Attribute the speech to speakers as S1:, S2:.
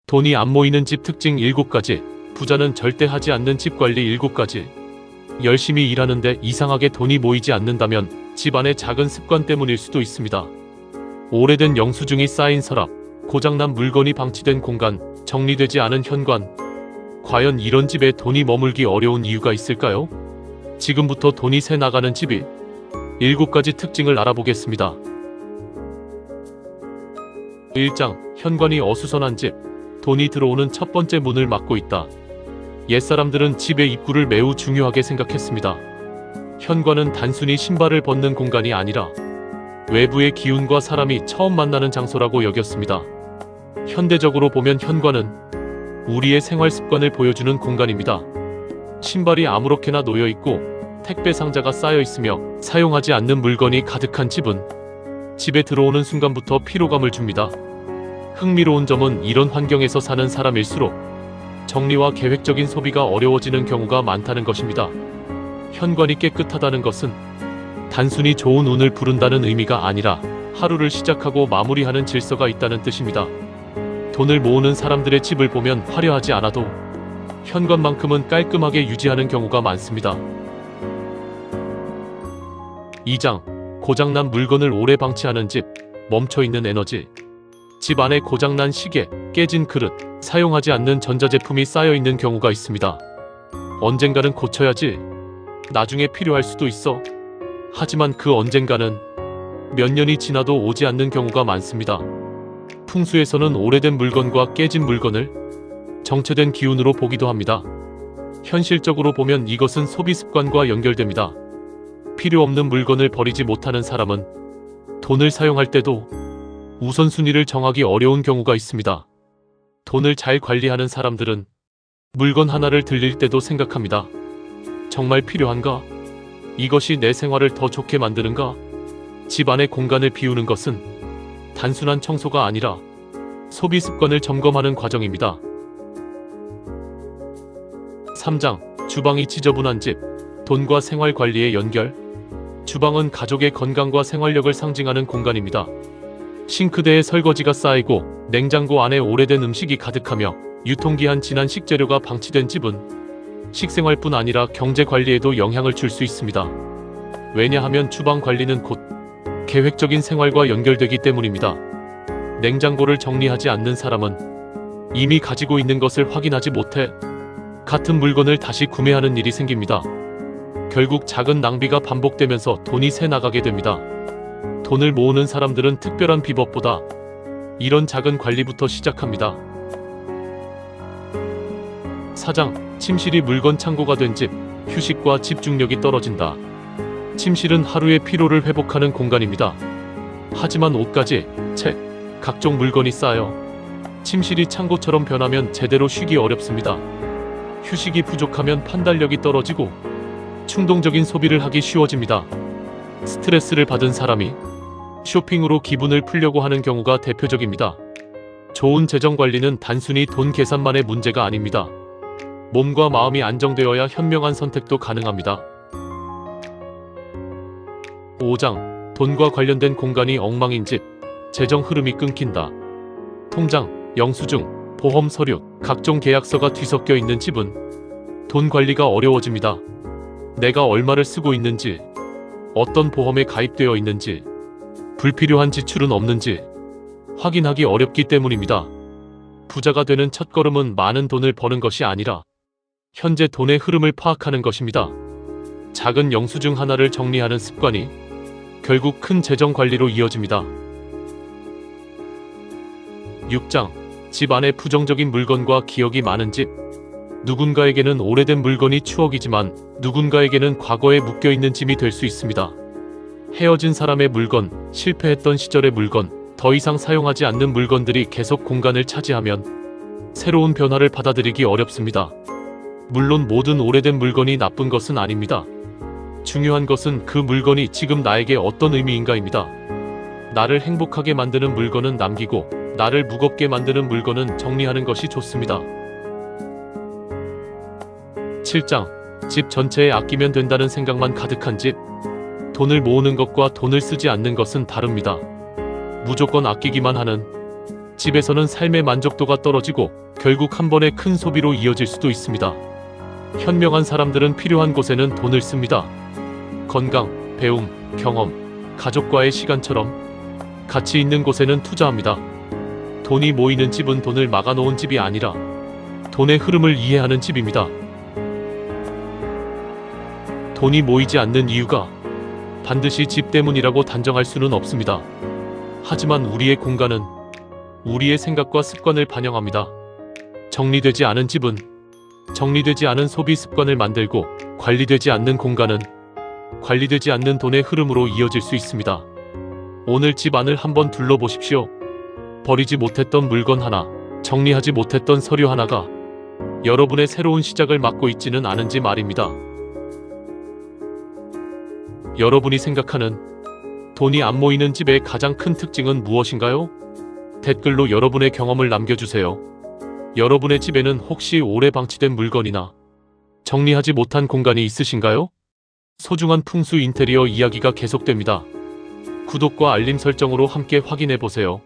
S1: 돈이 안 모이는 집 특징 7가지. 부자는 절대 하지 않는 집 관리 7가지. 열심히 일하는데 이상하게 돈이 모이지 않는다면 집안의 작은 습관 때문일 수도 있습니다. 오래된 영수증이 쌓인 서랍, 고장난 물건이 방치된 공간, 정리되지 않은 현관. 과연 이런 집에 돈이 머물기 어려운 이유가 있을까요? 지금부터 돈이 새 나가는 집이 7가지 특징을 알아보겠습니다. 1장, 현관이 어수선한 집. 돈이 들어오는 첫 번째 문을 막고 있다. 옛사람들은 집의 입구를 매우 중요하게 생각했습니다. 현관은 단순히 신발을 벗는 공간이 아니라 외부의 기운과 사람이 처음 만나는 장소라고 여겼습니다. 현대적으로 보면 현관은 우리의 생활 습관을 보여주는 공간입니다. 신발이 아무렇게나 놓여있고 택배 상자가 쌓여있으며 사용하지 않는 물건이 가득한 집은 집에 들어오는 순간부터 피로감을 줍니다. 흥미로운 점은 이런 환경에서 사는 사람일수록 정리와 계획적인 소비가 어려워지는 경우가 많다는 것입니다. 현관이 깨끗하다는 것은 단순히 좋은 운을 부른다는 의미가 아니라 하루를 시작하고 마무리하는 질서가 있다는 뜻입니다. 돈을 모으는 사람들의 집을 보면 화려하지 않아도 현관만큼은 깔끔하게 유지하는 경우가 많습니다. 2장, 고장난 물건을 오래 방치하는 집. 멈춰있는 에너지. 집 안에 고장난 시계, 깨진 그릇, 사용하지 않는 전자제품이 쌓여있는 경우가 있습니다. 언젠가는 고쳐야지. 나중에 필요할 수도 있어. 하지만 그 언젠가는 몇 년이 지나도 오지 않는 경우가 많습니다. 풍수에서는 오래된 물건과 깨진 물건을 정체된 기운으로 보기도 합니다. 현실적으로 보면 이것은 소비 습관과 연결됩니다. 필요 없는 물건을 버리지 못하는 사람은 돈을 사용할 때도 우선순위를 정하기 어려운 경우가 있습니다. 돈을 잘 관리하는 사람들은 물건 하나를 들릴 때도 생각합니다. 정말 필요한가? 이것이 내 생활을 더 좋게 만드는가? 집 안의 공간을 비우는 것은 단순한 청소가 아니라 소비 습관을 점검하는 과정입니다. 3장, 주방이 지저분한 집. 돈과 생활 관리의 연결. 주방은 가족의 건강과 생활력을 상징하는 공간입니다. 싱크대에 설거지가 쌓이고 냉장고 안에 오래된 음식이 가득하며 유통기한 지난 식재료가 방치된 집은 식생활뿐 아니라 경제 관리에도 영향을 줄 수 있습니다. 왜냐하면 주방 관리는 곧 계획적인 생활과 연결되기 때문입니다. 냉장고를 정리하지 않는 사람은 이미 가지고 있는 것을 확인하지 못해 같은 물건을 다시 구매하는 일이 생깁니다. 결국 작은 낭비가 반복되면서 돈이 새 나가게 됩니다. 돈을 모으는 사람들은 특별한 비법보다 이런 작은 관리부터 시작합니다. 4장, 침실이 물건 창고가 된 집. 휴식과 집중력이 떨어진다. 침실은 하루의 피로를 회복하는 공간입니다. 하지만 옷가지, 책, 각종 물건이 쌓여 침실이 창고처럼 변하면 제대로 쉬기 어렵습니다. 휴식이 부족하면 판단력이 떨어지고 충동적인 소비를 하기 쉬워집니다. 스트레스를 받은 사람이 쇼핑으로 기분을 풀려고 하는 경우가 대표적입니다. 좋은 재정 관리는 단순히 돈 계산만의 문제가 아닙니다. 몸과 마음이 안정되어야 현명한 선택도 가능합니다. 5장, 돈과 관련된 공간이 엉망인 집. 재정 흐름이 끊긴다. 통장, 영수증, 보험 서류, 각종 계약서가 뒤섞여 있는 집은 돈 관리가 어려워집니다. 내가 얼마를 쓰고 있는지, 어떤 보험에 가입되어 있는지, 불필요한 지출은 없는지 확인하기 어렵기 때문입니다. 부자가 되는 첫걸음은 많은 돈을 버는 것이 아니라 현재 돈의 흐름을 파악하는 것입니다. 작은 영수증 하나를 정리하는 습관이 결국 큰 재정 관리로 이어집니다. 6장, 집 안에 부정적인 물건과 기억이 많은 집. 누군가에게는 오래된 물건이 추억이지만 누군가에게는 과거에 묶여있는 짐이 될 수 있습니다. 헤어진 사람의 물건, 실패했던 시절의 물건, 더 이상 사용하지 않는 물건들이 계속 공간을 차지하면 새로운 변화를 받아들이기 어렵습니다. 물론 모든 오래된 물건이 나쁜 것은 아닙니다. 중요한 것은 그 물건이 지금 나에게 어떤 의미인가입니다. 나를 행복하게 만드는 물건은 남기고 나를 무겁게 만드는 물건은 정리하는 것이 좋습니다. 7장, 집 전체에 아끼면 된다는 생각만 가득한 집. 돈을 모으는 것과 돈을 쓰지 않는 것은 다릅니다. 무조건 아끼기만 하는 집에서는 삶의 만족도가 떨어지고 결국 한 번의 큰 소비로 이어질 수도 있습니다. 현명한 사람들은 필요한 곳에는 돈을 씁니다. 건강, 배움, 경험, 가족과의 시간처럼 가치 있는 곳에는 투자합니다. 돈이 모이는 집은 돈을 막아놓은 집이 아니라 돈의 흐름을 이해하는 집입니다. 돈이 모이지 않는 이유가 반드시 집 때문이라고 단정할 수는 없습니다. 하지만 우리의 공간은 우리의 생각과 습관을 반영합니다. 정리되지 않은 집은 정리되지 않은 소비 습관을 만들고, 관리되지 않는 공간은 관리되지 않는 돈의 흐름으로 이어질 수 있습니다. 오늘 집 안을 한번 둘러보십시오. 버리지 못했던 물건 하나, 정리하지 못했던 서류 하나가 여러분의 새로운 시작을 막고 있지는 않은지 말입니다. 여러분이 생각하는 돈이 안 모이는 집의 가장 큰 특징은 무엇인가요? 댓글로 여러분의 경험을 남겨주세요. 여러분의 집에는 혹시 오래 방치된 물건이나 정리하지 못한 공간이 있으신가요? 소중한 풍수 인테리어 이야기가 계속됩니다. 구독과 알림 설정으로 함께 확인해보세요.